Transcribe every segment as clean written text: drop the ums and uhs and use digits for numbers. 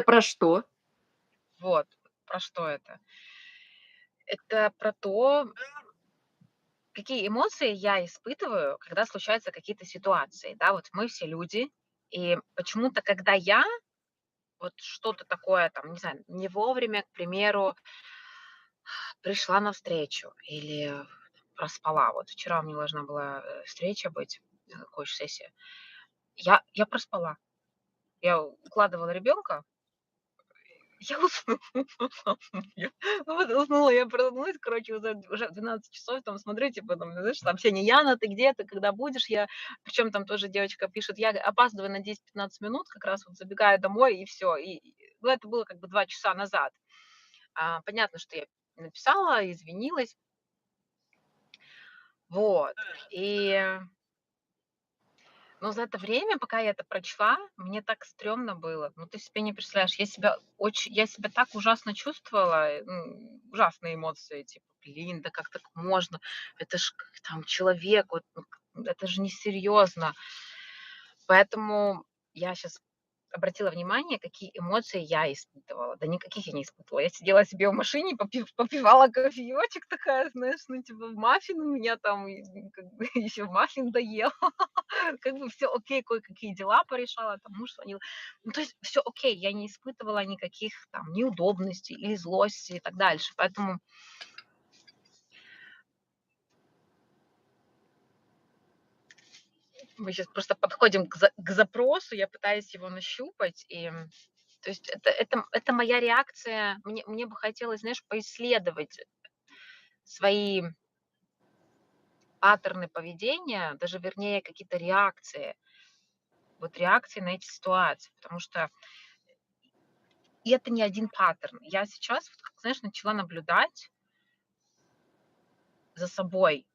про что? Вот, про что это? Это про то, какие эмоции я испытываю, когда случаются какие-то ситуации. Да, вот мы все люди, и почему-то, когда я вот что-то такое, там, не знаю, не вовремя, к примеру, пришла на встречу или проспала. Вот вчера у меня должна была встреча быть, коуч-сессия. Я проспала. Я укладывала ребенка, я уснула. Я вот уснула, я проснулась, короче, уже в 12 часов, там смотрю, типа, там, знаешь, сообщение: "Яна, ты где? Ты когда будешь?" Причем там тоже девочка пишет: "Я опаздываю на 10-15 минут, как раз вот забегаю домой", и все. Ну, это было как бы 2 часа назад. Понятно, что я написала, извинилась. Вот. И Но за это время, пока я это прочла, мне так стрёмно было. Ну, ты себе не представляешь, я себя так ужасно чувствовала, ужасные эмоции, типа: "Блин, да как так можно? Это ж там человек, вот, это же несерьезно". Поэтому я сейчас обратила внимание, какие эмоции я испытывала. Да никаких я не испытывала. Я сидела себе в машине, попивала кофеечек такая, знаешь, ну, типа, маффин у меня там, и как бы еще маффин доела. Как бы все окей, кое-какие дела порешала, там муж звонил. Ну, то есть все окей, я не испытывала никаких там неудобностей или злости и так дальше. Поэтому мы сейчас просто подходим к запросу, я пытаюсь его нащупать, то есть это моя реакция. Мне бы хотелось, знаешь, поисследовать свои паттерны поведения, даже вернее какие-то реакции, вот реакции на эти ситуации, потому что и это не один паттерн. Я сейчас, вот как, знаешь, начала наблюдать за собой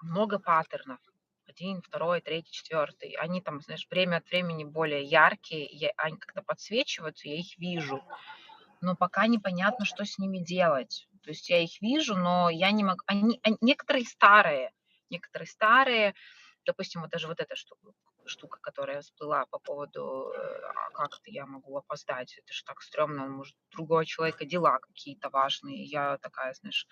много паттернов. Один, второй, третий, четвертый. Они там, знаешь, время от времени более яркие, они как-то подсвечиваются, я их вижу. Но пока непонятно, что с ними делать. То есть я их вижу, но я не могу. Некоторые старые, допустим, вот даже вот эта штука, которая всплыла по поводу, как это я могу опоздать, это же так стрёмно, может, у другого человека дела какие-то важные. Я такая, знаешь,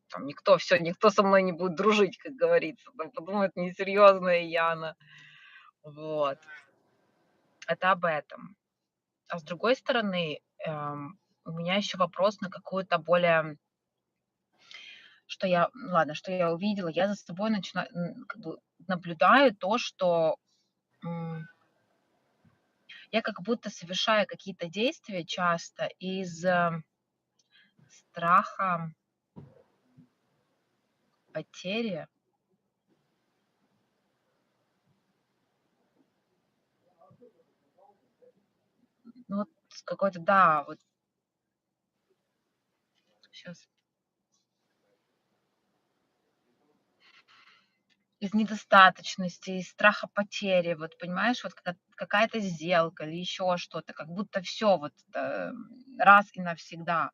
там никто со мной не будет дружить, как говорится, там подумают, несерьезная Яна. Вот. Это об этом. А с другой стороны, у меня еще вопрос на какую-то более, что я увидела. Я за собой начинаю, как бы наблюдаю то, что м, я как будто совершаю какие-то действия часто из страха потери. Ну, вот какой-то, да, вот сейчас. Из недостаточности, из страха потери, вот понимаешь, вот какая-то сделка или еще что-то, как будто все вот, раз и навсегда.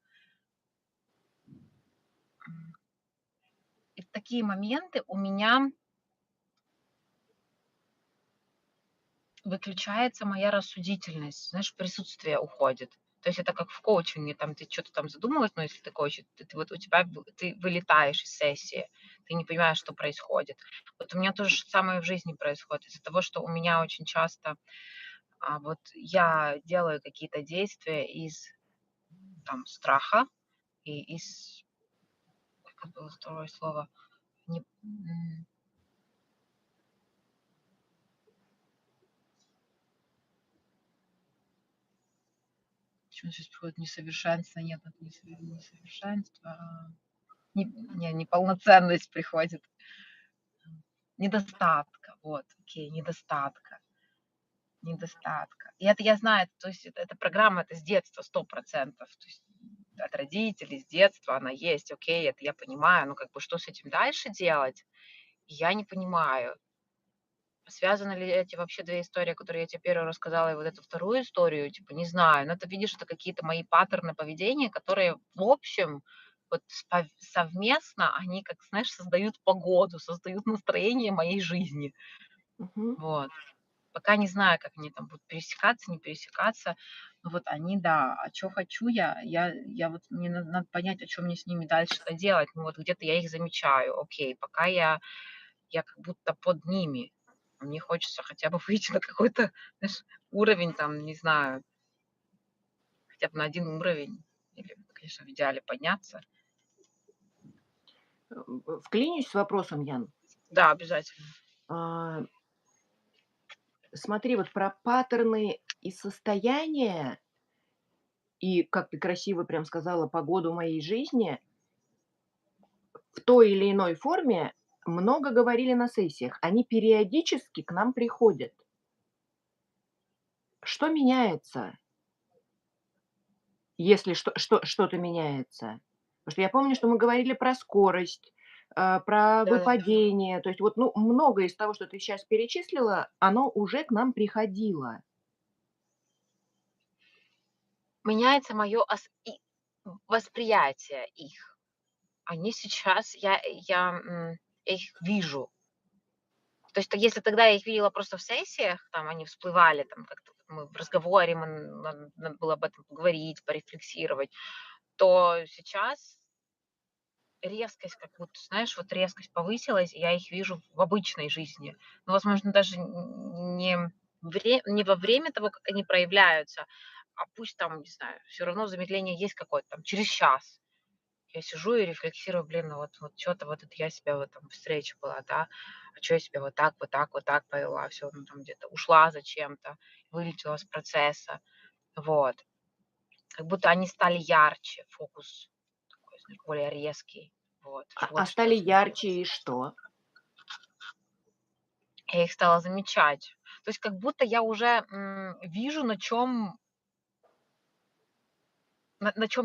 И в такие моменты у меня выключается моя рассудительность, знаешь, присутствие уходит. То есть это как в коучинге, там ты что то там задумалась, но если ты коуч, ты вот у тебя ты вылетаешь из сессии, ты не понимаешь, что происходит. Вот у меня то же самое в жизни происходит из-за того, что у меня очень часто, вот я делаю какие-то действия из там страха и из как было второе слово? Не почему щас приходит несовершенство, нет, это несовершенство, неполноценность приходит. Недостатка, вот, окей, недостатка. И это я знаю, то есть эта программа, это с детства 100%. То есть от родителей, с детства она есть, окей, это я понимаю, но как бы что с этим дальше делать, я не понимаю. Связаны ли эти вообще 2 истории, которые я тебе первую рассказала, и вот эту вторую историю, типа, не знаю. Но это, видишь, это какие-то мои паттерны поведения, которые, в общем, вот совместно они, как, знаешь, создают погоду, создают настроение моей жизни. Мгм. Вот. Пока не знаю, как они там будут пересекаться, не пересекаться, Вот они, да. А чё хочу я вот мне надо понять, а чё мне с ними дальше-то делать. Ну, вот где-то я их замечаю. Окей, пока я как будто под ними. Мне хочется хотя бы выйти на какой-то, знаешь, уровень там, не знаю, хотя бы на один уровень или, конечно, в идеале подняться. Вклинюсь с вопросом, Ян. Да, обязательно. А, Смотри, вот про паттерны и состояния, и, как ты красиво прям сказала, погоду моей жизни в той или иной форме много говорили на сессиях. Они периодически к нам приходят. Что меняется, если что-то меняется? Потому что я помню, что мы говорили про скорость, про Да-да. выпадение. То есть вот, ну, многое из того, что ты сейчас перечислила, оно уже к нам приходило. Меняется моё восприятие их. Они сейчас, я их вижу. То есть, если тогда я их видела просто в сессиях, там они всплывали, там как-то вот мы в разговоре, надо было об этом поговорить, порефлексировать, то сейчас резкость как будто, знаешь, вот резкость повысилась, и я их вижу в обычной жизни. Ну, возможно, даже не во время того, как они проявляются, а пусть там, не знаю, все равно замедление есть какое-то там через час. Я сижу и рефлексирую, блин, ну вот чё-то вот это я себя в этом встрече была, да, а чё я себя вот так, вот так, вот так повела, всё, ну, там где-то ушла зачем-то, вылетела с процесса. Вот. Как будто они стали ярче, фокус такой, знаешь, более резкий. Вот. А Вот что стали ярче изменилось. и что? Я их стала замечать. То есть как будто я уже, вижу, на чём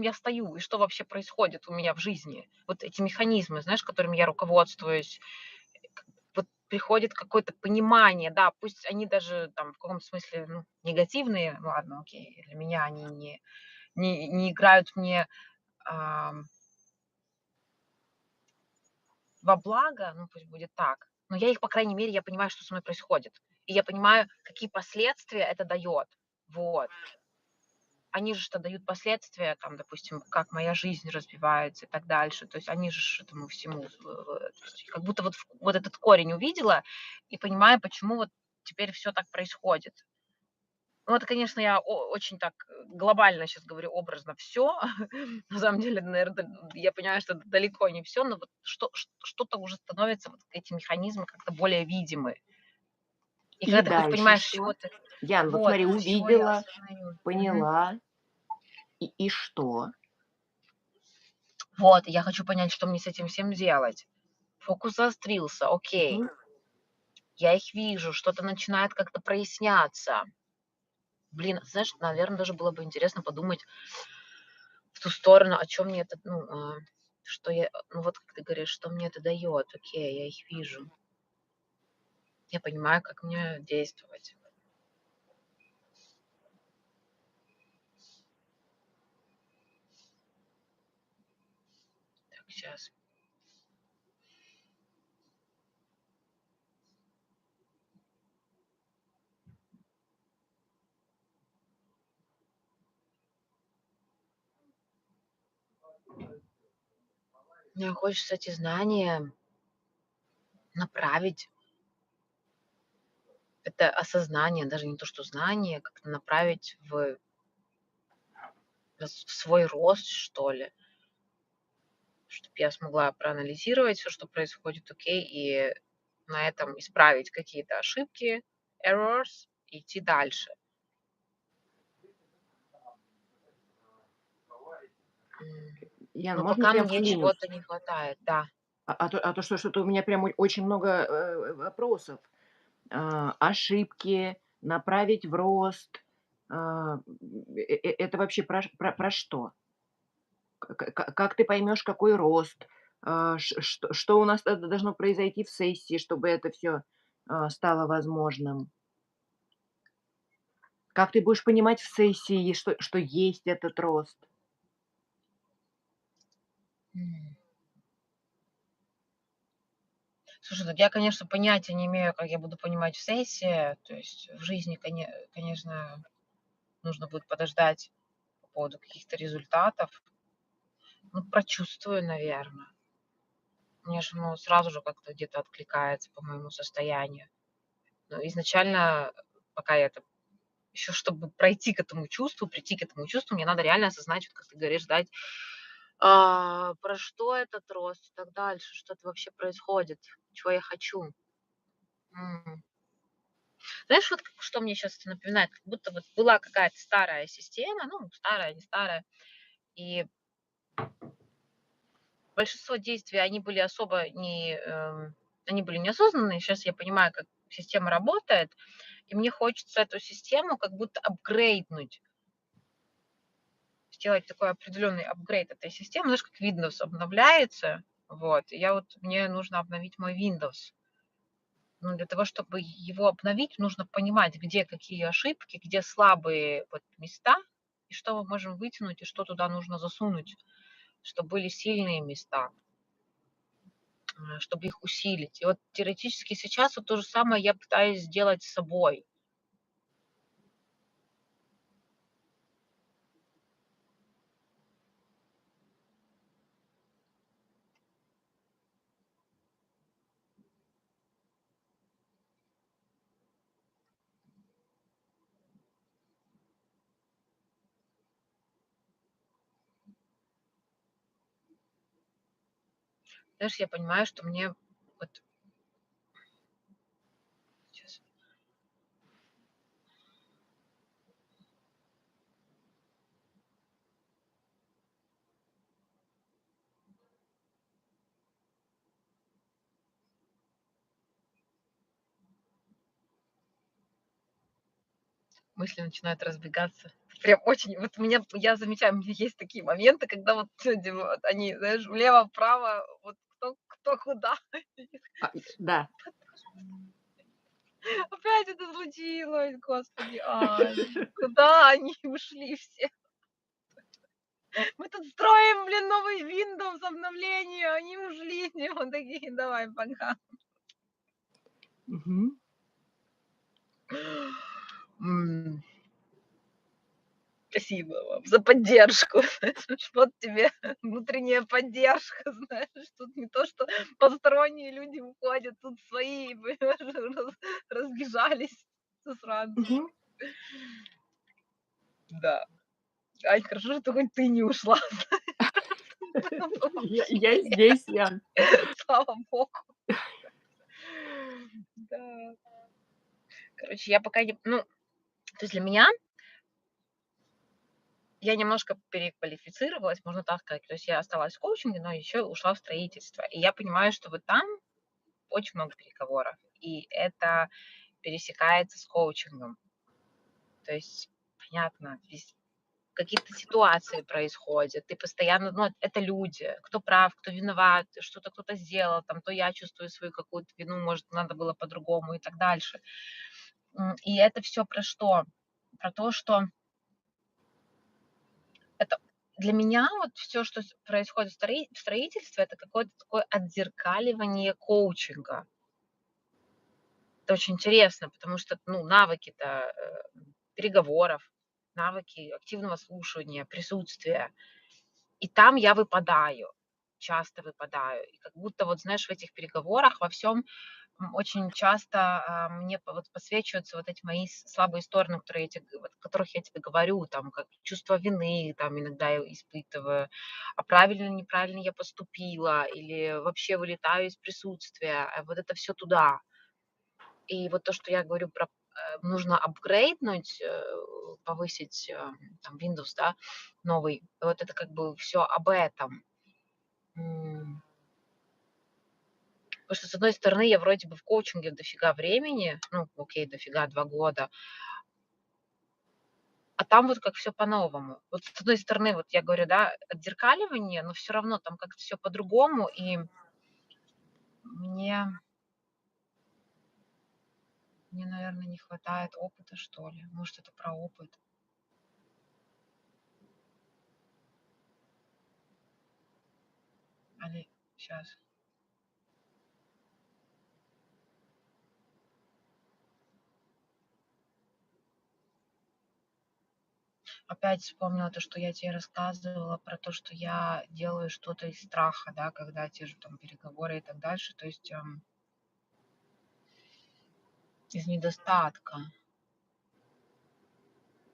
я стою и что вообще происходит у меня в жизни. Вот эти механизмы, знаешь, которыми я руководствуюсь. Вот приходит какое-то понимание, да, пусть они даже там в каком-то смысле, ну, негативные, ладно, окей, для меня они не играют мне, ам, во благо, ну, пусть будет так, но я их, по крайней мере, я понимаю, что со мной происходит. И я понимаю, какие последствия это дает. Вот. Они же что дают последствия, там, допустим, как моя жизнь развивается и так дальше. То есть они же ж этому всему, то есть как будто вот этот корень увидела и понимаю, почему вот теперь все так происходит. Ну, это, конечно, я очень так глобально сейчас говорю, образно все. На самом деле, наверное, я понимаю, что это далеко не все, но вот что-то уже становится, вот эти механизмы как-то более видимы. И И когда ты хоть дальше понимаешь, с что? чего ты Ян, вот вот, смотри, с чего я увидела, осознаю. Мгм. поняла. И что? Вот, и я хочу понять, что мне с этим всем делать. Фокус заострился, окей. Мгм. Я их вижу, что-то начинает как-то проясняться. Блин, знаешь, наверное, даже было бы интересно подумать в ту сторону, о чем мне это, ну, что я, ну вот как ты говоришь, что мне это дает. Окей, я их вижу. Я понимаю, как мне действовать. Так, сейчас. Мне хочется эти знания направить, это осознание, даже не то, что знание, как-то направить в свой рост, что ли. Чтобы я смогла проанализировать все, что происходит, окей, и на этом исправить какие-то ошибки, errors, и идти дальше. М, Ян, но можно пока прям мне вклинюсь? чего-то не хватает, да. А то что-то у меня прям очень много вопросов. Ошибки, направить в рост. Это вообще про что? Как ты поймешь, какой рост? Что у нас должно произойти в сессии, чтобы это все стало возможным? Как ты будешь понимать в сессии, что есть этот рост? М. Слушай, так я, конечно, понятия не имею, как я буду понимать в сессии, то есть в жизни, конечно, нужно будет подождать по поводу каких-то результатов. Ну, прочувствую, наверное. Мне же, ну, сразу же как-то где-то откликается по моему состоянию. Но изначально, пока я это еще чтобы пройти к этому чувству, прийти к этому чувству, мне надо реально осознать, вот как ты говоришь, дать, про что этот рост и так дальше, что это вообще происходит, чего я хочу. М. Знаешь, вот что мне сейчас это напоминает, как будто вот была какая-то старая система, ну, старая, не старая, и большинство действий, они были особо не, они были неосознанные. Сейчас я понимаю, как система работает, и мне хочется эту систему как будто апгрейднуть, сделать такой определенный апгрейд этой системы. Знаешь, как Windows обновляется, вот, и мне нужно обновить мой Windows. Ну, для того, чтобы его обновить, нужно понимать, где какие ошибки, где слабые вот места, и что мы можем вытянуть, и что туда нужно засунуть, чтобы были сильные места, чтобы их усилить. И вот теоретически сейчас вот то же самое я пытаюсь сделать с собой. Знаешь, я понимаю, что мне вот щас мысли начинают разбегаться. Прям очень вот я замечаю, у меня есть такие моменты, когда вот люди вот они, знаешь, влево-вправо, вот кто куда. Да. Опять это случилось, господи, куда они ушли все? Мы тут строим, блин, новый Windows обновление, а они ушли. И вот такие, давай, пока. Мгм. М, Спасибо вам за поддержку. Вот тебе внутренняя поддержка, знаешь. Тут не то, что посторонние люди уходят, тут свои, понимаешь, разбежались засранцы. Мгм. Да. Ань, хорошо, что хоть ты не ушла. Я здесь, Ян. Слава богу. Да. Короче, я пока не ну, то есть для меня я немножко переквалифицировалась, можно так сказать. То есть я осталась в коучинге, но еще ушла в строительство. И я понимаю, что вот там очень много переговоров, и это пересекается с коучингом. То есть, понятно, какие-то ситуации происходят, ты постоянно, ну, это люди, кто прав, кто виноват, что-то кто-то сделал, там, то я чувствую свою какую-то вину, может, надо было по-другому и так дальше. И это все про что? Про то, что это для меня вот все, что происходит в строительстве, это какое-то такое отзеркаливание коучинга. Это очень интересно, потому что, ну, навыки-то переговоров, навыки активного слушания, присутствия. И там я выпадаю, часто выпадаю. И как будто вот, знаешь, в этих переговорах во всем очень часто, мне вот посвечиваются вот эти мои слабые стороны, которые вот, о которых я тебе говорю, там, как чувство вины, там, иногда я испытываю, а правильно, неправильно я поступила, или вообще вылетаю из присутствия, вот это все туда. И вот то, что я говорю про нужно апгрейднуть, повысить там Windows, да, новый, вот это как бы все об этом. М, Потому что, с одной стороны, я вроде бы в коучинге дофига времени, ну, окей, дофига 2 года, а там вот как все по-новому. Вот с одной стороны, вот я говорю, да, отзеркаливание, но все равно там как-то все по-другому, и мне мне, наверное, не хватает опыта, что ли. Может, это про опыт. Али щас. опять вспомнила то, что я тебе рассказывала про то, что я делаю что-то из страха, да, когда те же там переговоры и так дальше, то есть из недостатка.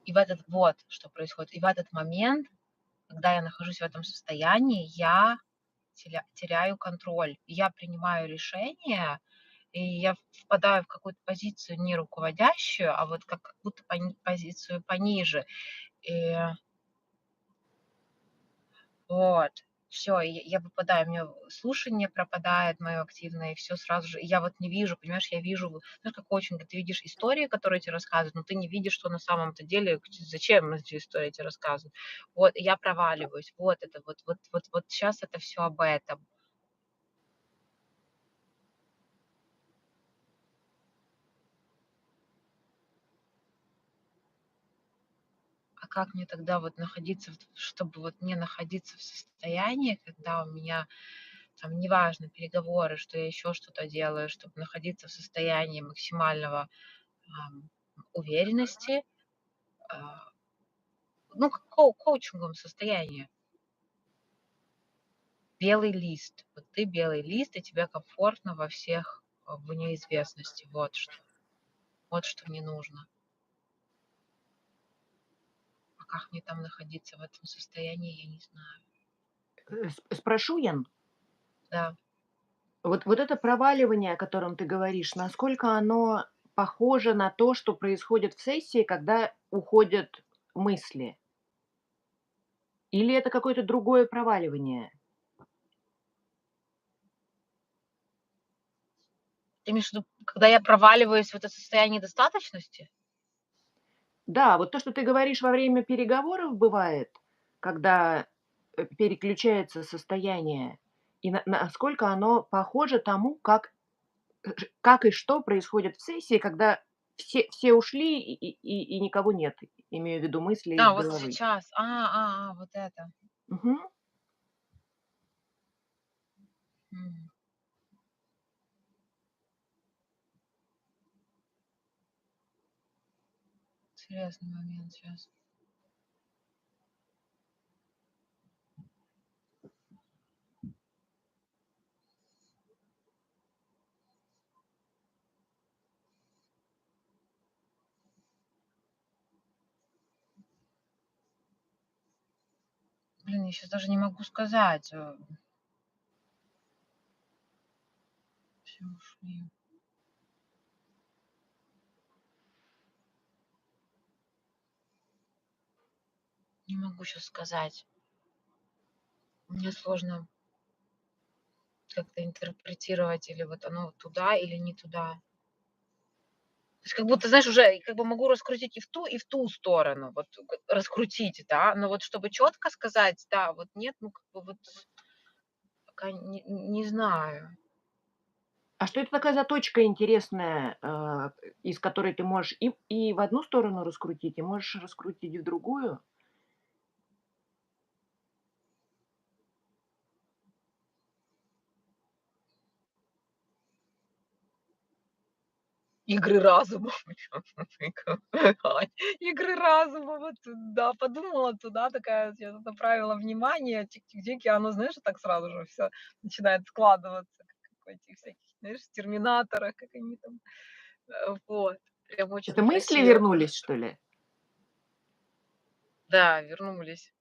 И в этот вот что происходит. И в этот момент, когда я нахожусь в этом состоянии, я теряю контроль. Я принимаю решение, и я впадаю в какую-то позицию не руководящую, а вот как будто позицию пониже. И вот, все, я выпадаю, у меня слушание пропадает мое активное, и все сразу же. И я вот не вижу, понимаешь, я вижу, знаешь, как коучинг, ты видишь истории, которые тебе рассказывают, но ты не видишь, что на самом-то деле, зачем эти истории тебе рассказывают. Вот, и я проваливаюсь. Вот это вот щас это все об этом. А как мне тогда вот находиться, чтобы вот мне находиться в состоянии, когда у меня там, неважно, переговоры, что я еще что-то делаю, чтобы находиться в состоянии максимального уверенности, а, ну, как коучинговом состоянии. Белый лист. Вот ты белый лист, и тебе комфортно во всех в неизвестности. Вот что мне нужно. А как мне там находиться в этом состоянии, я не знаю. Спрошу, Ян, Да. вот это проваливание, о котором ты говоришь, насколько оно похоже на то, что происходит в сессии, когда уходят мысли? Или это какое-то другое проваливание? Ты имеешь в виду, когда я проваливаюсь в это состояние достаточности? Да, вот то, что ты говоришь во время переговоров, бывает, когда, переключается состояние, и насколько оно похоже тому, как и что происходит в сессии, когда все ушли и никого нет. Имею в виду мысли из А, вот головы. сейчас. Вот это. Мгм. М, интересный момент сейчас. Блин, я сейчас даже не могу сказать. Все ушли. Не могу сейчас сказать. Мне сложно как-то интерпретировать, или вот оно туда, или не туда. То есть как будто, знаешь, уже как бы могу раскрутить и в ту сторону, вот раскрутить, да, но вот чтобы четко сказать, да, вот нет, ну как бы вот пока не знаю. А что это такая за точка интересная, из которой ты можешь и в одну сторону раскрутить, и можешь раскрутить и в другую? Игры разума. Ань, игры разума, вот, да, подумала туда, такая, я тут направила внимание, тики-тики, оно, знаешь, так сразу же все начинает складываться, как в этих всяких, знаешь, терминаторах, как они там, вот. Прям очень Это мысли красиво. вернулись, что ли? Да, вернулись.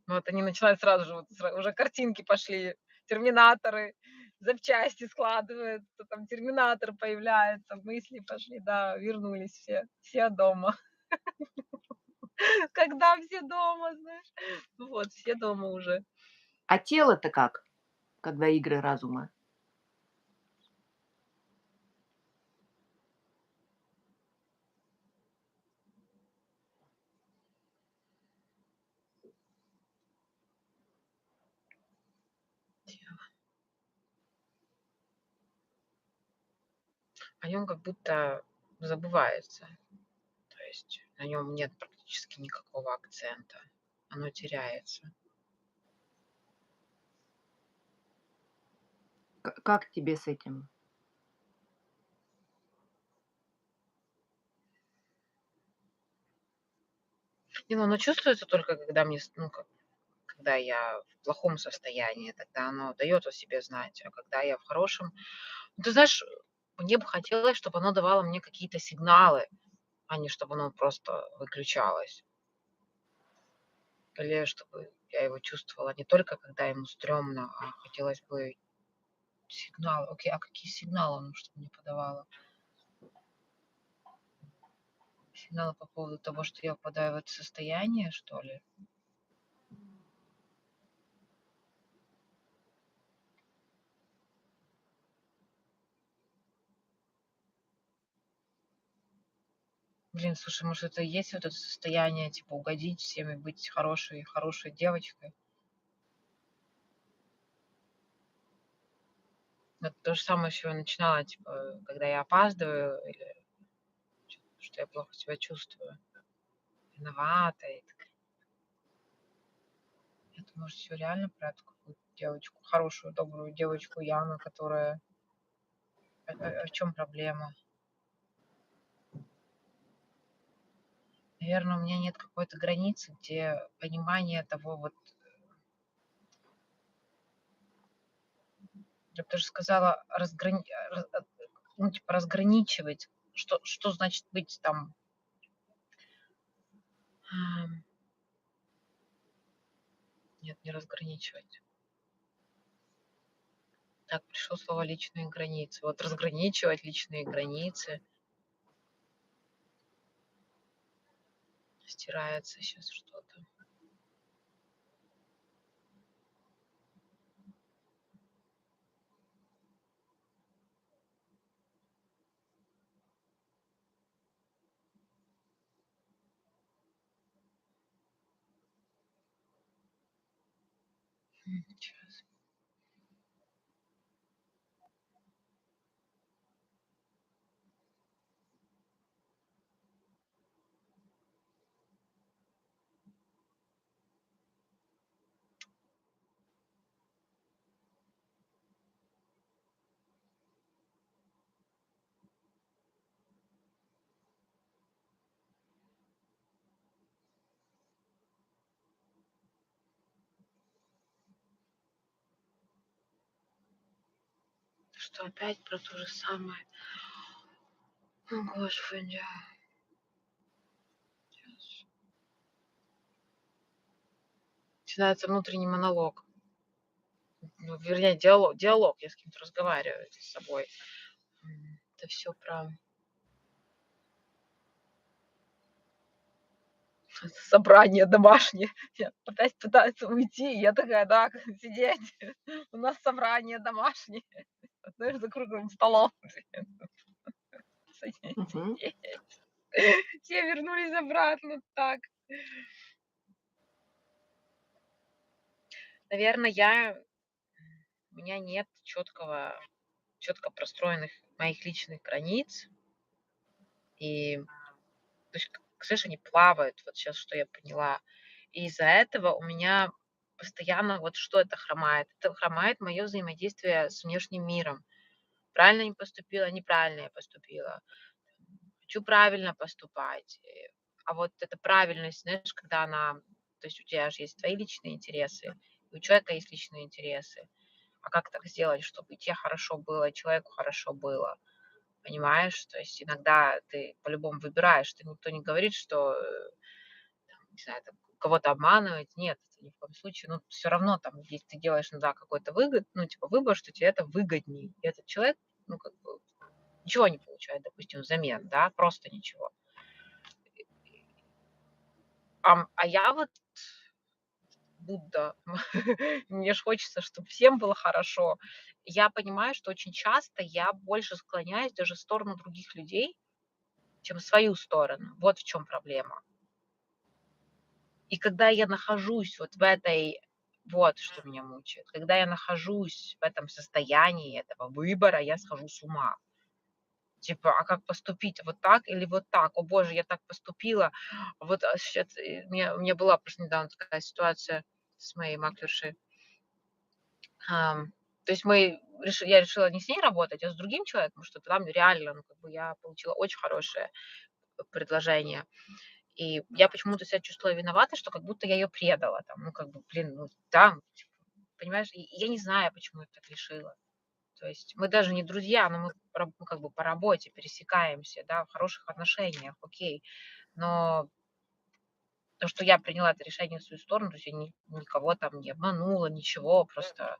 Вот они начинают сразу же, вот уже картинки пошли, терминаторы, запчасти складываются, там терминатор появляется, мысли пошли, да, вернулись все дома. Когда все дома, знаешь? Вот, все дома уже. А тело-то как, когда игры разума? О нем как будто забывается. То есть на нем нет практически никакого акцента. Оно теряется. Как тебе с этим? Не, ну оно чувствуется только, когда мне, ну, как, когда я в плохом состоянии, тогда оно дает о себе знать. А когда я в хорошем, ну, ты знаешь, мне бы хотелось, чтобы оно давало мне какие-то сигналы, а не чтобы оно просто выключалось. Или чтобы я его чувствовала не только когда ему стрёмно, а хотелось бы сигналы. Окей, а какие сигналы оно чтобы мне подавало? Сигналы по поводу того, что я впадаю в это состояние, что ли? Блин, слушай, может, это и есть вот это состояние, типа, угодить всем и быть хорошей хорошей девочкой? Это то же самое, с чего я начинала, типа, когда я опаздываю или что я плохо себя чувствую, виновата и так. Это может всё реально про эту какую-то девочку, хорошую, добрую девочку Яну, которая в чём проблема? Наверно, у меня нет какой-то границы, где понимание того вот, я бы даже сказала, ну, типа, разграничивать, что значит быть там, ам, нет, не разграничивать. Так, пришло слово "личные границы". Вот разграничивать личные границы. Стирается сейчас что-то. Щас. Что опять про то же самое? О, господи. Щас. Начинается внутренний монолог. Ну, вернее, диалог. Я с кем-то разговариваю с собой. Это всё про собрание домашнее. Все опять пытаются уйти. Я такая: "Так, сидеть, у нас собрание домашнее". Знаешь, за круглым столом. Мгм. Сидеть. Все вернулись обратно. Так. Наверно, у меня нет четко простроенных моих личных границ. И, то есть, знаешь, они плавают. Вот сейчас, что я поняла. И из-за этого у меня постоянно вот что это хромает? Это хромает мое взаимодействие с внешним миром. Правильно я поступила, неправильно я поступила. Хочу правильно поступать. А вот эта правильность, знаешь, когда она, то есть у тебя же есть твои личные интересы, и у человека есть личные интересы. А как так сделать, чтобы и те хорошо было, и человеку хорошо было? Понимаешь? То есть иногда ты по-любому выбираешь. Что никто не говорит, что, там, не знаю, там, кого-то обманывать. Нет, это ни в коем случае. Но все равно там, если ты делаешь, ну да, какой-то ну, типа выбор, что тебе это выгоднее. И этот человек, ну, как бы ничего не получает, допустим, взамен, да, просто ничего. А я вот Будда, мне ж хочется, чтобы всем было хорошо. Я понимаю, что очень часто я больше склоняюсь даже в сторону других людей, чем в свою сторону. Вот в чем проблема. И когда я нахожусь вот в этой вот что меня мучает. Когда я нахожусь в этом состоянии этого выбора, я схожу с ума. Типа, а как поступить? Вот так или вот так? О боже, я так поступила. Вот, щас, у меня была просто недавно такая ситуация с моей маклершей. То есть я решила не с ней работать, а с другим человеком, что там реально, ну, как бы я получила очень хорошее предложение. И я почему-то себя чувствовала виноватой, что как будто я ее предала. Там, ну, как бы, блин, ну, да, типа, понимаешь, и я не знаю, почему я так решила. То есть мы даже не друзья, но мы ну, как бы по работе пересекаемся, да, в хороших отношениях, окей. Но то, что я приняла это решение в свою сторону, то есть я никого там не обманула, ничего, просто.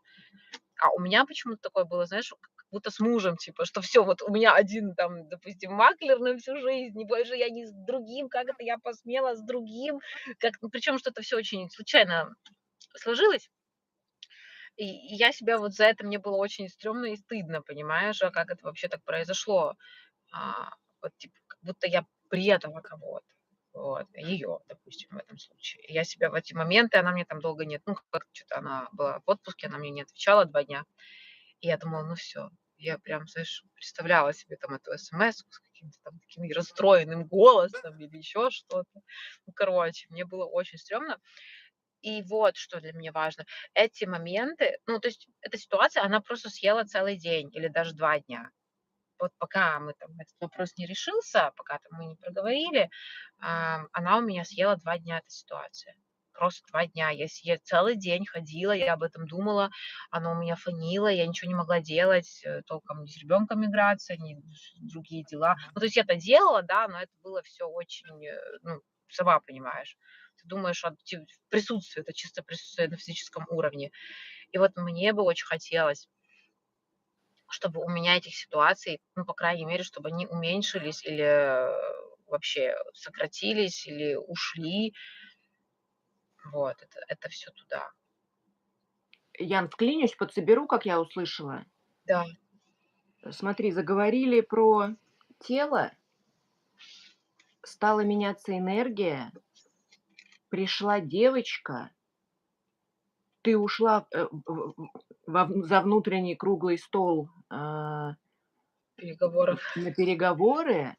А у меня почему-то такое было, знаешь, как будто с мужем, типа, что все, вот у меня один там, допустим, маклер на всю жизнь, и больше я не с другим, как это я посмела с другим, как, ну, причем что-то все очень случайно сложилось. И я себя вот за это мне было очень стрёмно и стыдно, понимаешь, а как это вообще так произошло. Вот типа, как будто я предала кого-то. Вот, ее, допустим, в этом случае. И я себя в эти моменты, она мне там долго нет, ну, как что-то она была в отпуске, она мне не отвечала 2 дня. И я думала, ну все. Я прям, знаешь, представляла себе там эту смску с каким-то там таким расстроенным голосом или еще что-то. Ну, короче, мне было очень стрёмно. И вот что для меня важно. Эти моменты, ну, то есть эта ситуация, она просто съела целый день или даже 2 дня. Вот пока мы там этот вопрос не решился, пока там мы не проговорили, она у меня съела 2 дня, эта ситуация. Просто 2 дня. Я целый день ходила, я об этом думала, оно у меня фонило, я ничего не могла делать, толком ни с ребенком играться, ни другие дела. Ну, то есть я это делала, да, но это было все очень, ну, сама понимаешь. Ты думаешь о присутствии, это чисто присутствие на физическом уровне. И вот мне бы очень хотелось, чтобы у меня этих ситуаций, ну, по крайней мере, чтобы они уменьшились или, вообще сократились, или ушли. Вот, это все туда. Ян, вклинюсь, подсоберу, как я услышала. Да, Смотри, заговорили про тело, стала меняться энергия, пришла девочка, ты ушла, за внутренний круглый стол, переговоров. на переговоры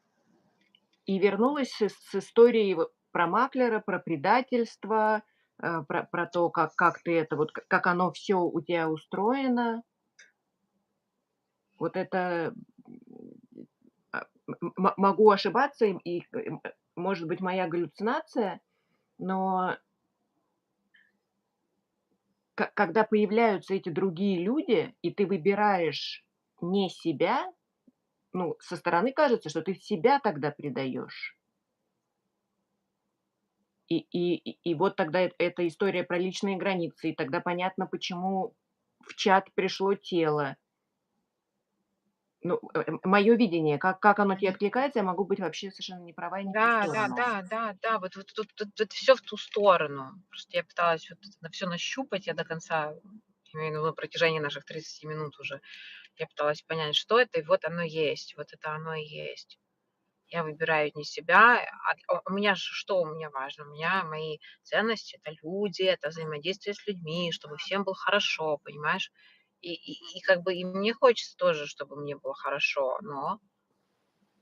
и вернулась с историей вот про маклера, про предательство, про то, как ты это вот, как оно все у тебя устроено. Вот это, могу ошибаться, может быть, моя галлюцинация, но когда появляются эти другие люди, и ты выбираешь не себя, ну, со стороны кажется, что ты себя тогда предаешь. И вот тогда эта история про личные границы, и тогда понятно, почему в чат пришло тело. Ну, моё видение, как оно тебе откликается, я могу быть вообще совершенно не права и не в ту Да, да, сторону. да, да, да, вот тут всё в ту сторону. Просто я пыталась вот это всё нащупать, я до конца, я имею в виду на протяжении наших 30 минут уже, я пыталась понять, что это, и вот оно есть, вот это оно и есть. Я выбираю не себя, у меня же что у меня важно? У меня мои ценности — это люди, это взаимодействие с людьми, чтобы всем было хорошо, понимаешь? И как бы и мне хочется тоже, чтобы мне было хорошо, но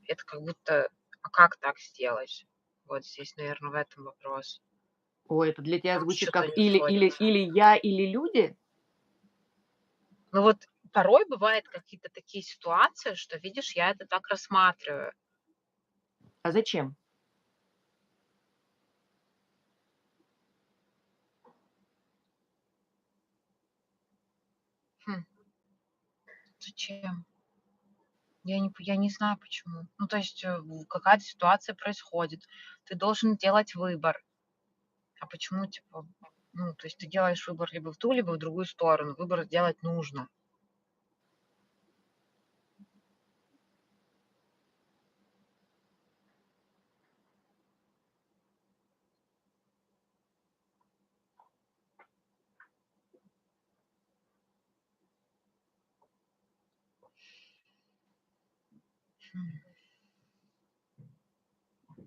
это как будто, а как так сделать? Вот здесь, наверное, в этом вопрос. Ой, это для тебя Там звучит что-то как не сходится. или я, или люди? Но вот порой бывают какие-то такие ситуации, что, видишь, я это так рассматриваю. А зачем? Хм, зачем? Я не знаю почему. Ну, то есть, какая-то ситуация происходит, ты должен делать выбор. А почему, типа, ну, то есть ты делаешь выбор либо в ту, либо в другую сторону. Выбор делать нужно. Хм.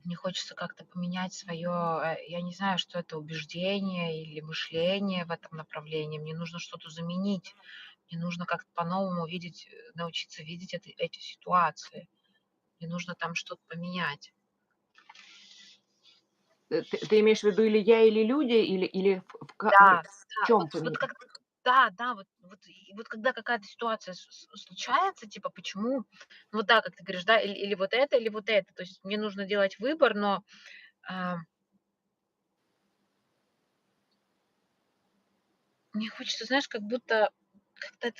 Мне хочется как-то поменять свое, я не знаю, что это, убеждение или мышление в этом направлении. Мне нужно что-то заменить. Мне нужно как-то по-новому видеть, научиться видеть эти ситуации. Мне нужно там что-то поменять. Ты имеешь в виду или я, или люди, или Да, в да, чём вот как, да, да, вот когда какая-то ситуация случается, типа, почему, ну вот да, как ты говоришь, да, или вот это, или вот это. То есть мне нужно делать выбор, но А, Мне хочется, знаешь, как будто как-то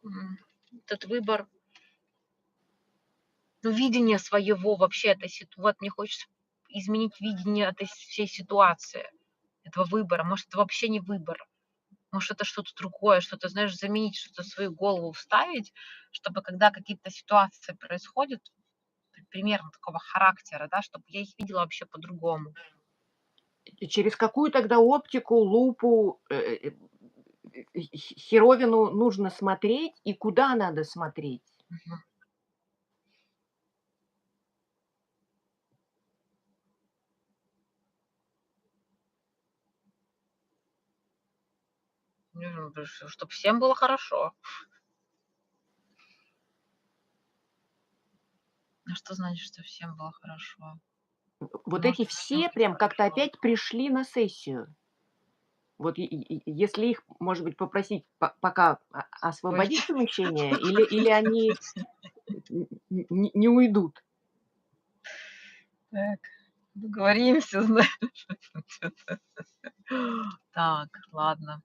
м, этот выбор, ну, видение своего вообще этой ситуации. Вот мне хочется изменить видение этой всей ситуации, этого выбора. Может, это вообще не выбор. Может, это что-то другое, что-то, знаешь, заменить, что-то в свою голову вставить, чтобы когда какие-то ситуации происходят, примерно такого характера, да, чтобы я их видела вообще по-другому. И через какую тогда оптику, лупу, херовину нужно смотреть и куда надо смотреть? Мгм. Чтобы всем было хорошо. А что значит, что всем было хорошо? Вот Может эти всем все быть прям как-то хорошо. опять пришли на сессию. Вот если их, может быть, попросить пока освободить Уйти. помещение, или они не уйдут? Так, договоримся, знаешь. Так, ладно.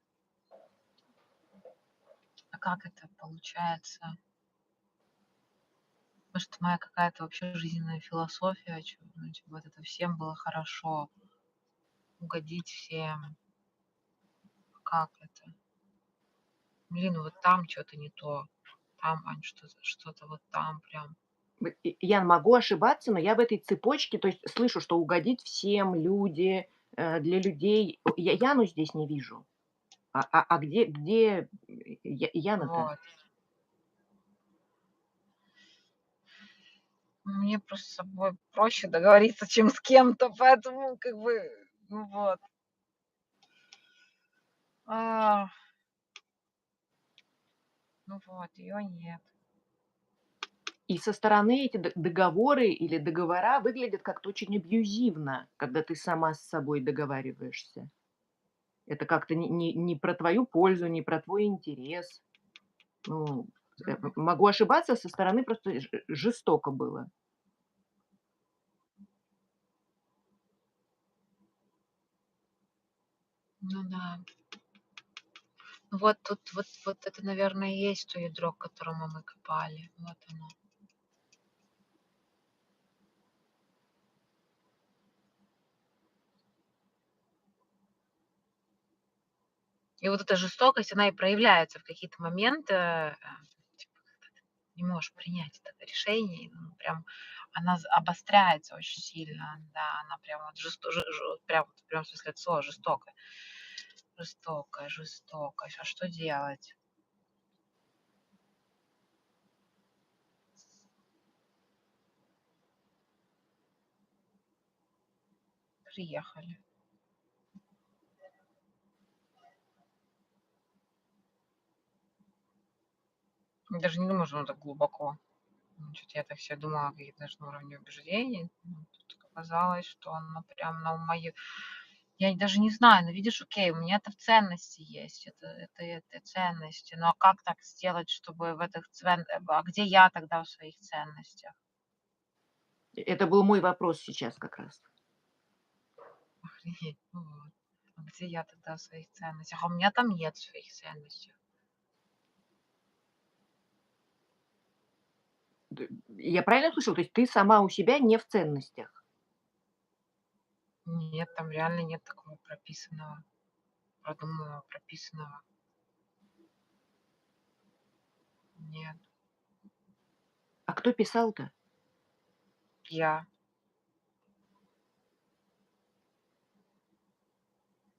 А как это получается? Может, моя какая-то вообще жизненная философия, ну, типа, вот это всем было хорошо, угодить всем. Как это? Блин, ну вот там что то не то. Там, Ань, что-то вот там прям. Я могу ошибаться, но я в этой цепочке, то есть слышу, что угодить всем, люди, для людей. Я Яну здесь не вижу. Где Яна-то? Вот. Мне просто с собой проще договориться, чем с кем-то, поэтому как бы, ну вот. А, ну вот, ее нет. И со стороны эти договоры или договора выглядят как-то очень абьюзивно, когда ты сама с собой договариваешься. Это как-то не про твою пользу, не про твой интерес. Ну, Мгм. могу ошибаться, со стороны просто жестоко было. Ну да. Ну вот тут вот это, наверное, и есть то ядро, к которому мы копали. Вот оно. И вот эта жестокость, она и проявляется в какие-то моменты, типа, когда ты не можешь принять это решение, и, ну, прям она обостряется очень сильно, да, она прям вот прям, вот, прям в смысле от слова жестокая, жестокая, жестокая. А что делать? Приехали. Я даже не думаю, что оно так глубоко. Чё-то я так себе думала, какие-то, знаешь, на уровне убеждений. Ну, тут оказалось, что оно прям на мою. Я даже не знаю, но видишь, окей, у меня это в ценности есть, это ценности. Ну, а как так сделать, чтобы в этих а где я тогда в своих ценностях? Это был мой вопрос сейчас как раз. Охренеть, ну вот. А где я тогда в своих ценностях? А у меня там нет своих ценностей. Я правильно слышала? То есть ты сама у себя не в ценностях? Нет, там реально нет такого прописанного, продуманного, прописанного. Нет. А кто писал-то? Я.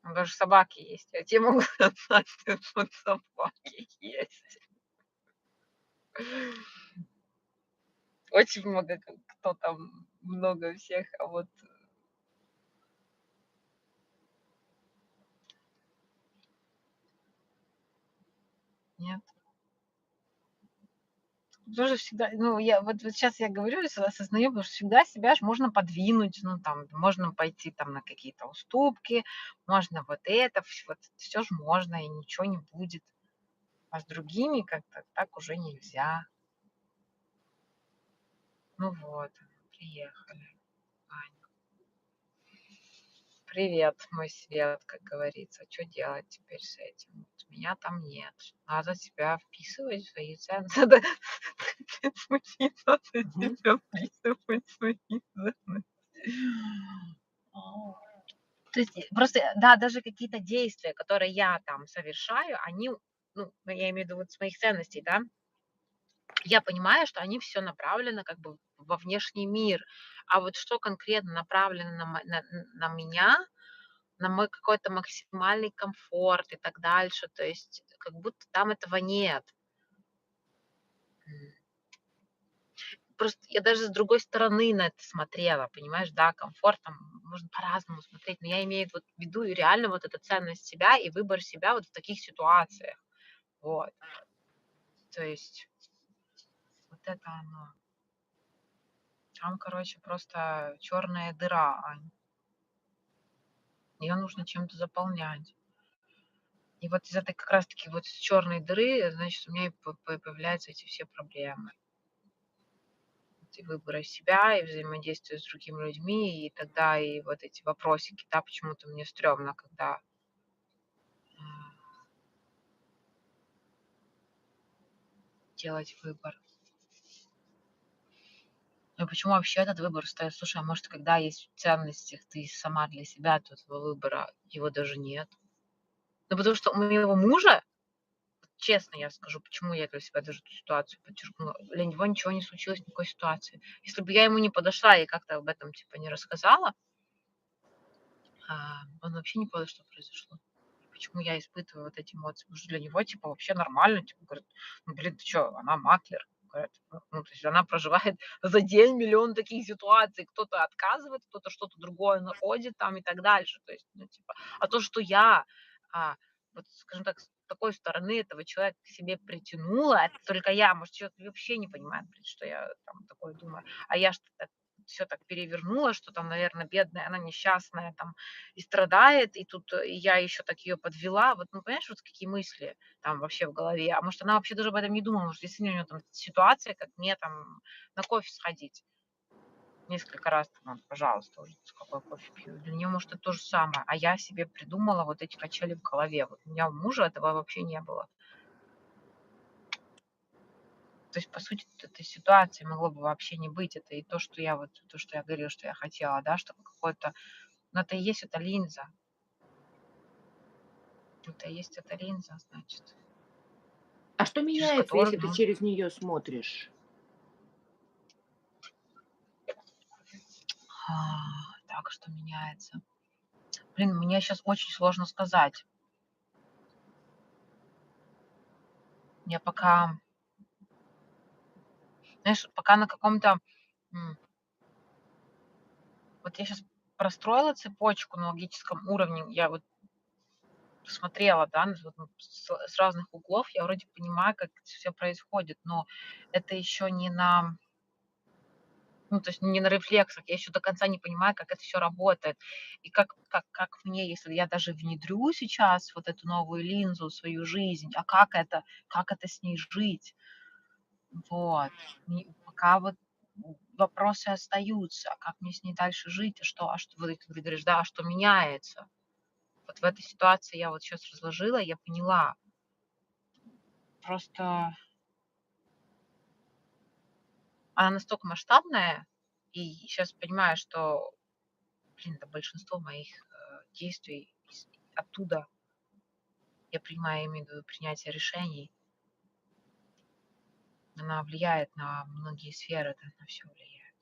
Даже собаки есть. Я тебе могу назвать, вот собаки есть. Очень много кто там, много всех, а вот нет. Тоже всегда, ну, я вот щас я говорю, осознаю, потому что всегда себя ж можно подвинуть, ну, там, можно пойти там на какие-то уступки, можно вот это, вот всё ж можно, и ничего не будет. А с другими как-то так уже нельзя. Ну вот, приехали, Ань. Привет, мой свет, как говорится. Что делать теперь с этим? Вот меня там нет. Надо себя вписывать в свои ценности. Надо надо Мгм. себя вписывать в свои ценности. А. То есть, просто, да, даже какие-то действия, которые я там совершаю, они, ну, я имею в виду вот с моих ценностей, да, я понимаю, что они все направлено как бы во внешний мир. А вот что конкретно направлено на меня, на мой какой-то максимальный комфорт и так дальше, то есть как будто там этого нет. М. Просто я даже с другой стороны на это смотрела, понимаешь, да, комфорт там можно по-разному смотреть, но я имею вот в виду и реально вот эта ценность себя и выбор себя вот в таких ситуациях. Вот. То есть вот это оно. Там, короче, просто черная дыра, Ань. Ее нужно чем-то заполнять. И вот из этой как раз таки вот черной дыры, значит, у меня и появляются эти все проблемы. И выбора себя, и взаимодействия с другими людьми, и тогда и вот эти вопросики, да, почему-то мне стрёмно, когда, делать выбор. Ну, почему вообще этот выбор стоит? Слушай, а может, когда есть в ценностях ты сама для себя, то этого выбора его даже нет? Ну, потому что у моего мужа, честно я скажу, почему я для себя даже эту ситуацию подчеркнула, для него ничего не случилось, никакой ситуации. Если бы я ему не подошла и как-то об этом, типа, не рассказала, он вообще не понял, что произошло. И почему я испытываю вот эти эмоции. Потому что для него, типа, вообще нормально. Типа, говорит, ну, блин, ты чё, она маклер. Говорят, ну, то есть она проживает за день миллион таких ситуаций. Кто-то отказывает, кто-то что-то другое находит там и так дальше. То есть, ну, типа, а то, что я, а, вот, скажем так, с такой стороны этого человека к себе притянула, это только я. Может, человек вообще не понимает, блин, что я там такое думаю. А я что-то все так перевернула, что там, наверное, бедная, она несчастная там и страдает, и тут я еще так ее подвела. Вот, ну, понимаешь, вот какие мысли там вообще в голове. А может, она вообще даже об этом не думала, может, если у нее там ситуация, как мне там на кофе сходить. Несколько раз там, пожалуйста, уже с какой кофе пью. Для нее, может, это то же самое. А я себе придумала вот эти качели в голове. Вот у меня у мужа этого вообще не было. То есть, по сути, этой ситуации могло бы вообще не быть. Это и то, что я вот, то, что я говорила, что я хотела, да, чтобы какой-то, ну, это и есть эта линза. Это и есть эта линза, значит, А что через меняется, которую если ты нужно. через нее смотришь? Так, что меняется? Блин, мне сейчас очень сложно сказать. Я пока, знаешь, пока на каком-то, м, вот я сейчас простроила цепочку на логическом уровне, я вот смотрела, да, вот, ну, с разных углов, я вроде понимаю, как все происходит, но это еще не на, ну, то есть не на рефлексах. Я еще до конца не понимаю, как это все работает. И как мне, если я даже внедрю сейчас вот эту новую линзу в свою жизнь, а как это с ней жить? Вот. Пока вот вопросы остаются, а как мне с ней дальше жить, а что вот ты говоришь, да, а что меняется? Вот в этой ситуации я вот сейчас разложила, я поняла. Просто она настолько масштабная, и сейчас понимаю, что, блин, да большинство моих, действий оттуда я принимаю, я имею в виду принятие решений. Она влияет на многие сферы, это на все влияет.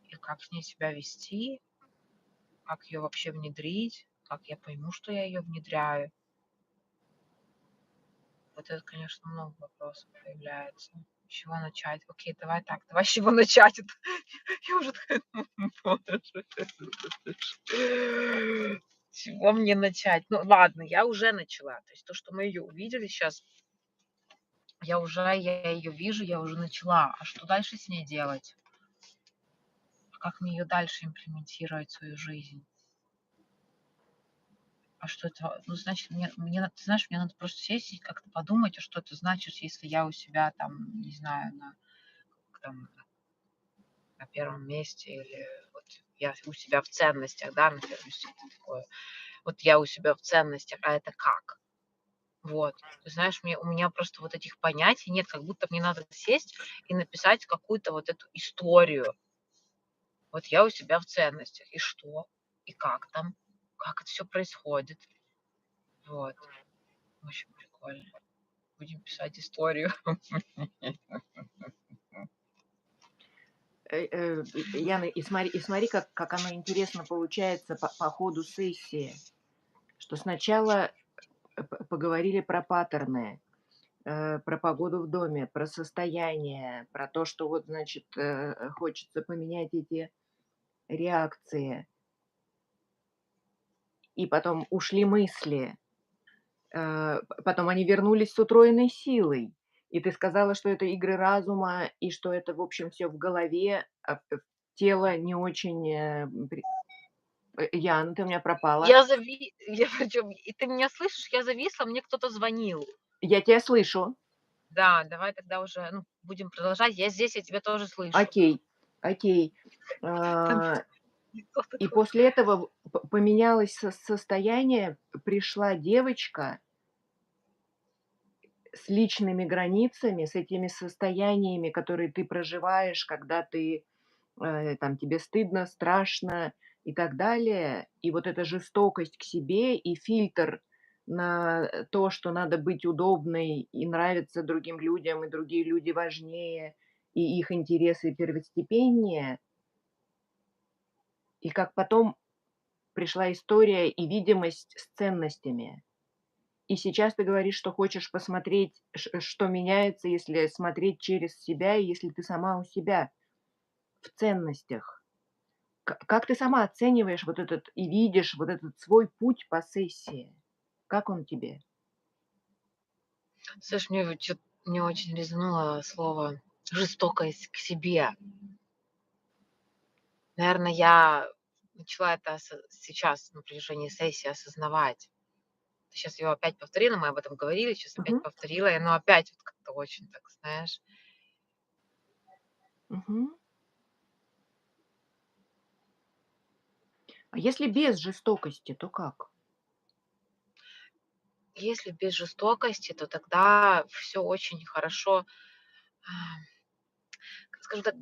И как с ней себя вести, как ее вообще внедрить, как я пойму, что я ее внедряю. Вот это, конечно, много вопросов появляется. С чего начать? Окей, давай так, давай с чего начать? Это я уже такая, боже, с чего мне начать? Ну ладно, я уже начала. То есть то, что мы ее увидели сейчас, я ее вижу, я уже начала. А что дальше с ней делать? Как мне ее дальше имплементировать в свою жизнь? А что это? Ну, значит, ты знаешь, мне надо просто сесть и как-то подумать, а что это значит, если я у себя там, не знаю, там, на первом месте или вот я у себя в ценностях, да, например, если это такое. Вот я у себя в ценностях, а это как? Вот. Ты знаешь, у меня просто вот этих понятий нет, как будто мне надо сесть и написать какую-то вот эту историю. Вот я у себя в ценностях. И что? И как там? Как это все происходит? Вот. Очень прикольно. Будем писать историю. Яна, и смотри, как оно интересно получается по ходу сессии, что сначала поговорили про паттерны, про погоду в доме, про состояние, про то, что вот, значит, хочется поменять эти реакции. И потом ушли мысли, потом они вернулись с утроенной силой. И ты сказала, что это игры разума, и что это, в общем, все в голове, а тело не очень, Яна, ты у меня пропала. Я причем, и ты меня слышишь? Я зависла, мне кто-то звонил. Я тебя слышу. Да, давай тогда уже, ну, будем продолжать. Я здесь, я тебя тоже слышу. Окей, окей. Там А, кто и такой? после этого поменялось состояние, пришла девочка с личными границами, с этими состояниями, которые ты проживаешь, когда ты, там тебе стыдно, страшно и так далее. И вот эта жестокость к себе и фильтр на то, что надо быть удобной и нравиться другим людям, и другие люди важнее, и их интересы первостепеннее. И как потом пришла история и видимость с ценностями. И сейчас ты говоришь, что хочешь посмотреть, что меняется, если смотреть через себя, и если ты сама у себя в ценностях. Как ты сама оцениваешь вот этот и видишь вот этот свой путь по сессии? Как он тебе? Слушай, мне очень резануло слово жестокость к себе. Наверное, я начала это сейчас на протяжении сессии осознавать. Ты сейчас его опять повторила, мы об этом говорили, сейчас опять Мгм, повторила, и оно опять вот как-то очень так, знаешь. мгм. А если без жестокости, то как? Если без жестокости, то тогда все очень хорошо, а, скажем так,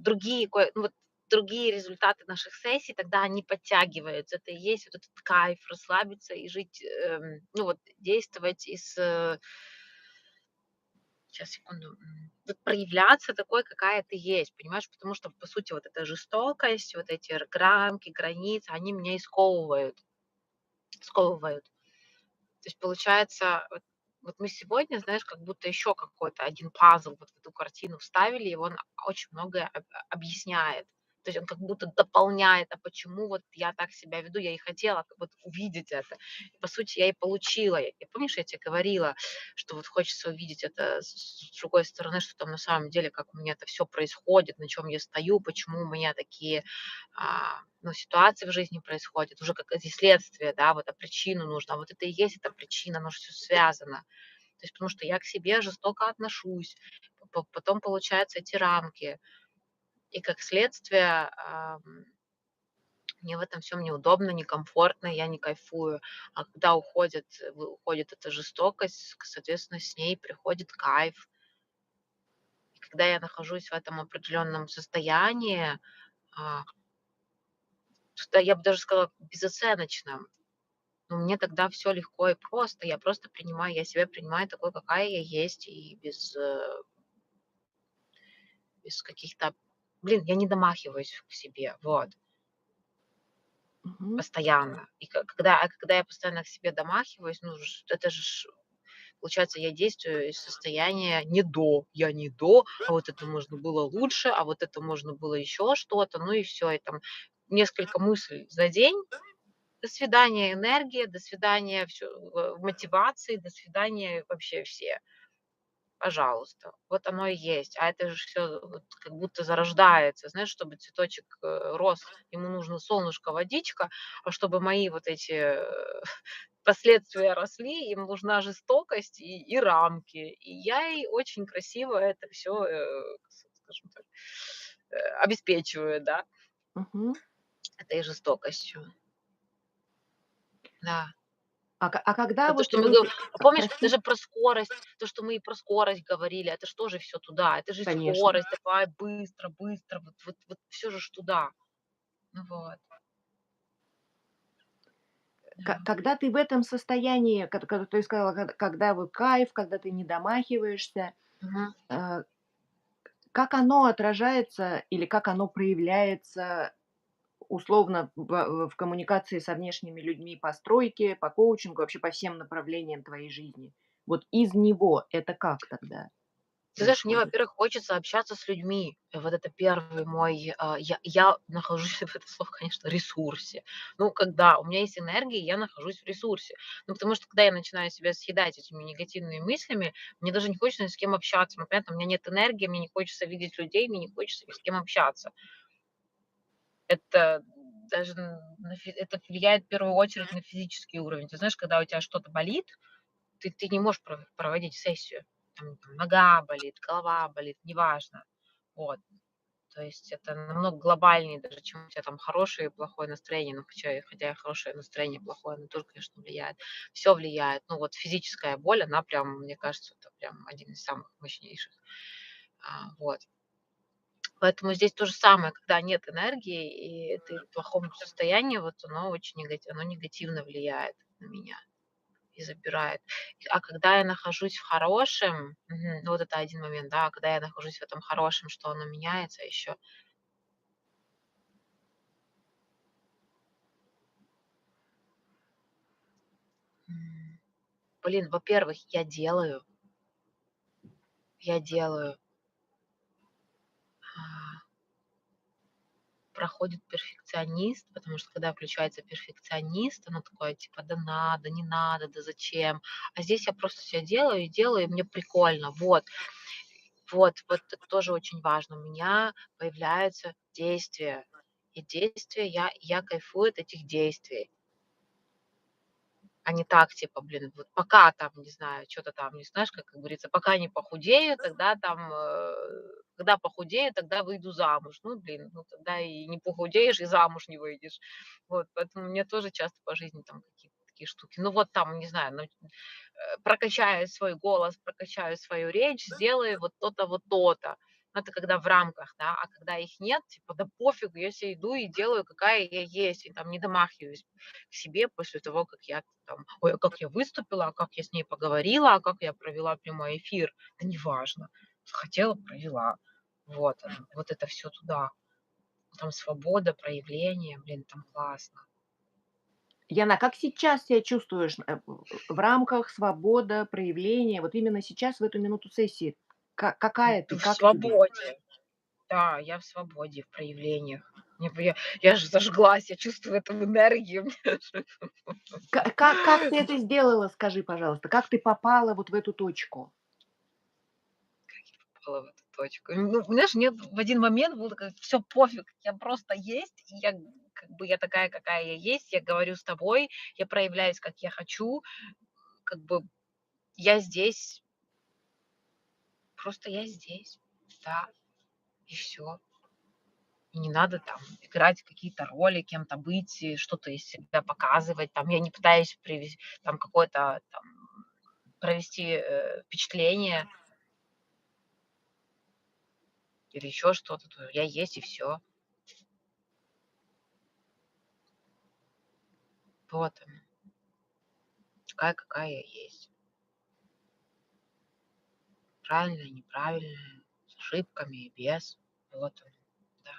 ну вот другие результаты наших сессий, тогда они подтягиваются. Это и есть вот этот кайф расслабиться и жить, ну вот действовать сейчас, секунду. Вот проявляться такой, какая ты есть, понимаешь? Потому что, по сути, вот эта жестокость, вот эти рамки, границы, они меня и сковывают. То есть получается, вот мы сегодня, знаешь, как будто еще какой-то один пазл вот в эту картину вставили, и он очень многое объясняет. То есть он как будто дополняет, а почему вот я так себя веду, я и хотела вот увидеть это. И, по сути, я и получила. Помнишь, я тебе говорила, что вот хочется увидеть это с другой стороны, что там на самом деле, как у меня это все происходит, на чем я стою, почему у меня такие ну, ситуации в жизни происходят, уже как эти следствия, да, вот, а причину нужно, а вот это и есть эта причина, оно же всё связано. То есть потому что я к себе жестоко отношусь, потом получаются эти рамки, и как следствие, мне в этом всем неудобно, некомфортно, я не кайфую. А когда уходит эта жестокость, соответственно, с ней приходит кайф. И когда я нахожусь в этом определенном состоянии, а, что я бы даже сказала, безоценочном, но мне тогда все легко и просто. Я себя принимаю такой, какая я есть, и без каких-то я не домахиваюсь к себе, вот, Мгм, постоянно. И когда я постоянно к себе домахиваюсь, ну, это же получается, я действую из состояния не до. Я не до, а вот это можно было лучше, а вот это можно было еще что-то, ну и все. И там несколько мыслей за день. До свидания, энергия, до свидания, всё, мотивации, до свидания вообще все. Пожалуйста. Вот оно и есть. А это же все вот как будто зарождается. Знаешь, чтобы цветочек, рос, ему нужно солнышко, водичка, а чтобы мои вот эти, последствия росли, им нужна жестокость и рамки. И я ей очень красиво это все, скажем так, обеспечиваю, да. мгм. этой жестокостью. Да. А когда Это то, вот что мы вы говорим. Помнишь, прости? даже про скорость, то, что мы и про скорость говорили, это ж тоже всё туда. Это же Конечно. скорость, давай быстро, быстро, вот всё же ж туда. Ну вот. Да. Когда ты в этом состоянии, когда ты сказала, когда вот кайф, когда ты не домахиваешься, Мгм. э, как оно отражается или как оно проявляется условно в коммуникации со внешними людьми по стройке, по коучингу, вообще по всем направлениям твоей жизни? Вот из него это как тогда Ты знаешь, мне, происходит? во-первых, хочется общаться с людьми. Вот это первый мой, я нахожусь в этом слове, конечно, ресурсе. Ну, когда у меня есть энергия, я нахожусь в ресурсе. Ну, потому что когда я начинаю себя съедать этими негативными мыслями, мне даже не хочется ни с кем общаться. Ну, понятно, у меня нет энергии, мне не хочется видеть людей, мне не хочется ни с кем общаться. Это даже это влияет в первую очередь на физический уровень. Ты знаешь, когда у тебя что-то болит, ты не можешь проводить сессию. Там нога болит, голова болит, неважно. Вот. То есть это намного глобальнее даже, чем у тебя там хорошее и плохое настроение. Ну, хотя хорошее настроение, плохое, оно тоже, конечно, влияет. Все влияет. Ну, вот физическая боль, она прям, мне кажется, это прям один из самых мощнейших. Вот. Поэтому здесь то же самое, когда нет энергии, и ты в плохом состоянии, вот оно очень оно негативно влияет на меня и забирает. А когда я нахожусь в хорошем, ну, вот это один момент, да, когда я нахожусь в этом хорошем, что оно меняется еще. М, Блин, во-первых, я делаю, а, проходит перфекционист, потому что когда включается перфекционист, оно такое типа: "Да надо, не надо, да зачем?" А здесь я просто все делаю и делаю, и мне прикольно. Вот это тоже очень важно. У меня появляется действие, и действие я кайфую от этих действий. А не так, типа, блин, вот пока там, не знаю, что то там, не знаешь, как говорится, пока не похудею, тогда там, когда похудею, тогда выйду замуж. Ну, блин, ну тогда и не похудеешь, и замуж не выйдешь. Вот, поэтому мне тоже часто по жизни там какие-то такие штуки. Ну, вот там, не знаю, ну, прокачаю свой голос, прокачаю свою речь, сделаю вот то-то, вот то-то. Ну, это когда в рамках, да, а когда их нет, типа, да пофигу, я себе иду и делаю, какая я есть, и там не домахиваюсь к себе после того, как я там, ой, а как я выступила, а как я с ней поговорила, а как я провела прямой эфир. Да неважно. Хотела, провела. Вот оно, вот это все туда. Там свобода, проявление, блин, там классно. Яна, как сейчас себя чувствуешь, в рамках свобода, проявление, вот именно сейчас, в эту минуту сессии? Какая ты, В как тебе? свободе. Да, я в свободе, в проявлениях. Я же зажглась, я чувствую эту энергию. Как ты это сделала, скажи, пожалуйста? Как ты попала вот в эту точку? Попала в эту точку. Ну, знаешь, мне в один момент было такое: "Всё, пофиг, я просто есть, и я как бы я такая, какая я есть, я говорю с тобой, я проявляюсь, как я хочу, как бы я здесь, просто я здесь". Да, и все. И не надо там играть какие-то роли, кем-то быть, и что-то из себя показывать. Там я не пытаюсь там какое-то там провести, впечатление или еще что-то. То я есть и все. Вот она, такая, какая я есть. Правильная, неправильная, с ошибками и без. Вот оно, да.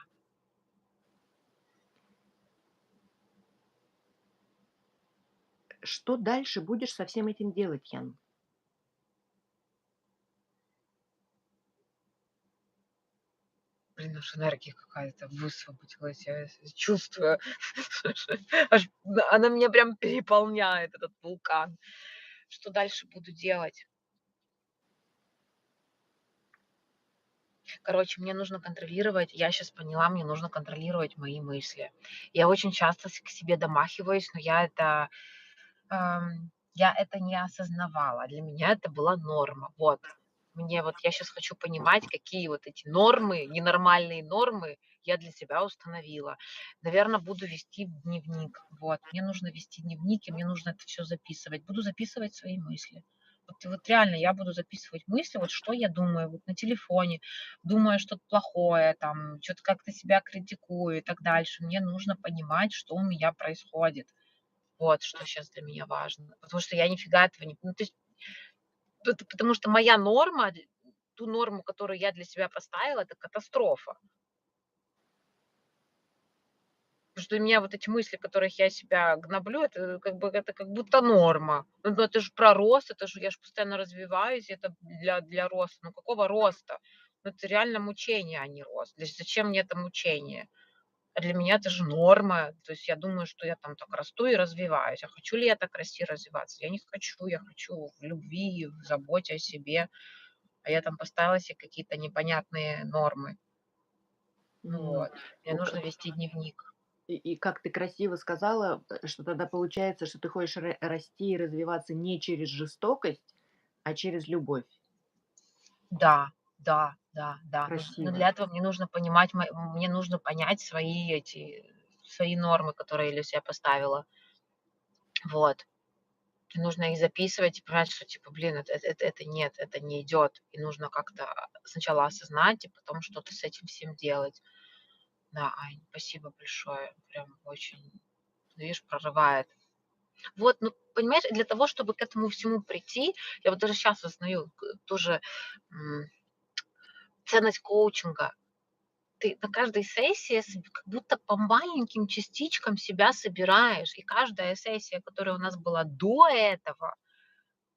Что дальше будешь со всем этим делать, Ян? Блин, аж энергия какая-то высвободилась. Я чувствую, аж она меня прям переполняет, этот вулкан. Что дальше буду делать? Короче, мне нужно контролировать, я сейчас поняла, мне нужно контролировать мои мысли. Я очень часто к себе домахиваюсь, но я это не осознавала. Для меня это была норма. Вот. Мне вот я сейчас хочу понимать, какие вот эти нормы, ненормальные нормы я для себя установила. Наверное, буду вести дневник. Вот, мне нужно вести дневник, и мне нужно это все записывать. Буду записывать свои мысли. Вот реально я буду записывать мысли, вот что я думаю вот на телефоне, думаю что-то плохое, там, что то как-то себя критикую и так дальше. Мне нужно понимать, что у меня происходит. Вот что сейчас для меня важно. Потому что я нифига этого не, ну, то есть потому что моя норма, ту норму, которую я для себя поставила, это катастрофа. Потому что для меня вот эти мысли, которых я себя гноблю, это как будто норма. Ну, это же про рост, это же я ж постоянно развиваюсь, это для роста. Ну, какого роста? Ну, это реально мучение, а не рост. То есть зачем мне это мучение? А для меня это же норма. То есть я думаю, что я там так расту и развиваюсь. А хочу ли я так расти и развиваться? Я не хочу. Я хочу в любви, в заботе о себе. А я там поставила себе какие-то непонятные нормы. М, Вот. Мне о, нужно вести дневник. и как ты красиво сказала, что тогда получается, что ты хочешь расти и развиваться не через жестокость, а через любовь. Да, да, да, да. Но Красиво. для этого мне нужно понимать, мне нужно понять свои нормы, которые я для себя поставила. Вот. И нужно их записывать и понимать, что типа, блин, это нет, это не идет. И нужно как-то сначала осознать, и потом что-то с этим всем делать. Да, Ань, спасибо большое. Прям очень, видишь, прорывает. Вот, ну, понимаешь, для того, чтобы к этому всему прийти, я вот даже сейчас осознаю тоже м, ценность коучинга. Ты на каждой сессии как будто по маленьким частичкам себя собираешь. И каждая сессия, которая у нас была до этого,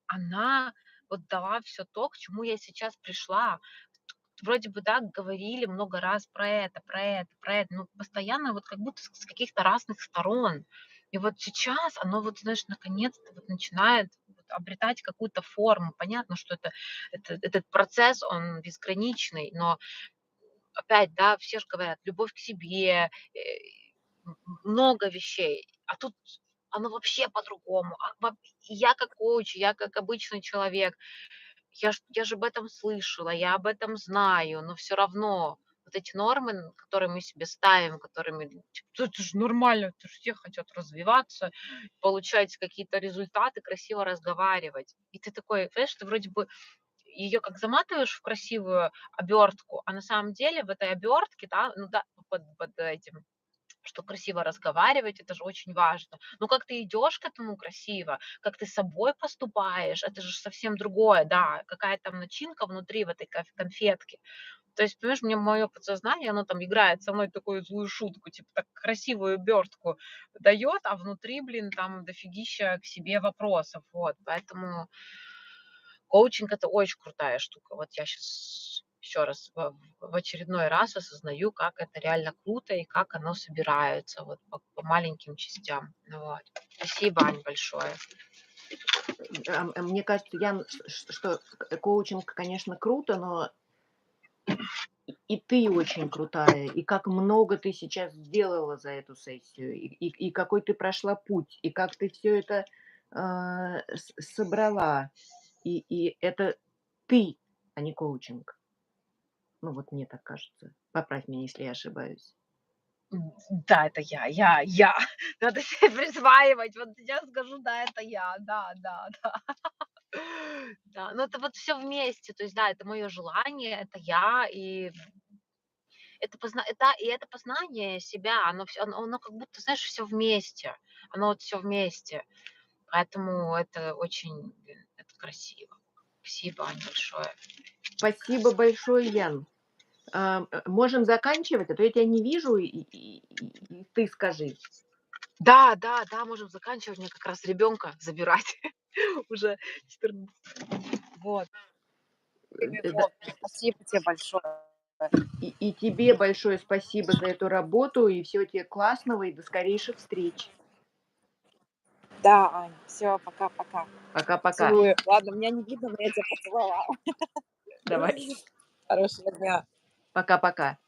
она вот дала все то, к чему я сейчас пришла. Вроде бы, да, говорили много раз про это, про это, про это, но постоянно вот как будто с каких-то разных сторон. И вот сейчас оно вот, знаешь, наконец-то вот начинает вот обретать какую-то форму. Понятно, что этот процесс, он безграничный, но опять, да, все же говорят: любовь к себе, много вещей. А тут оно вообще по-другому. И я как коуч, я как обычный человек, я же об этом слышала, я об этом знаю, но все равно вот эти нормы, которые мы себе ставим, которыми типа: "Да это же нормально, это ж все хотят развиваться, получать какие-то результаты, красиво разговаривать". И ты такой, понимаешь, ты вроде бы ее как заматываешь в красивую обертку, а на самом деле в этой обертке, да, ну да, под этим, что красиво разговаривать, это же очень важно. Но как ты идешь к этому красиво, как ты с собой поступаешь, это же совсем другое, да, какая там начинка внутри в этой конфетке. То есть, понимаешь, мне мое подсознание, оно там играет со мной такую злую шутку, типа так красивую обертку дает, а внутри, блин, там дофигища к себе вопросов. Вот, поэтому коучинг- это очень крутая штука. Вот я сейчас еще раз в очередной раз осознаю, как это реально круто и как оно собирается вот по маленьким частям. Ну вот. Спасибо, Ань, большое. Мне кажется, Ян, что коучинг, конечно, круто, но и ты очень крутая, и как много ты сейчас сделала за эту сессию, и какой ты прошла путь, и как ты все это собрала. И это ты, а не коучинг. Ну, вот мне так кажется. Поправь меня, если я ошибаюсь. Да, это я. Надо себе присваивать. Вот сейчас скажу, да, это я. Да, да, да. Да, но это вот все вместе. То есть, да, это мое желание, это я, и это познание себя, оно как будто, знаешь, все вместе. Оно вот все вместе. Поэтому это очень, блин, это красиво. Спасибо, Ань, большое. Спасибо большое, Ян. Можем заканчивать, а то я тебя не вижу, и ты скажи. Да, да, да, можем заканчивать. Мне как раз ребенка забирать уже 14. Вот. Да. Вот. Спасибо тебе большое. И тебе большое спасибо за эту работу, и всего тебе классного, и до скорейших встреч. Да, Ань, все, пока-пока. Пока-пока. Целую. Ладно, меня не видно, но я тебя поцеловала. Давай. Хорошего дня. Пока-пока.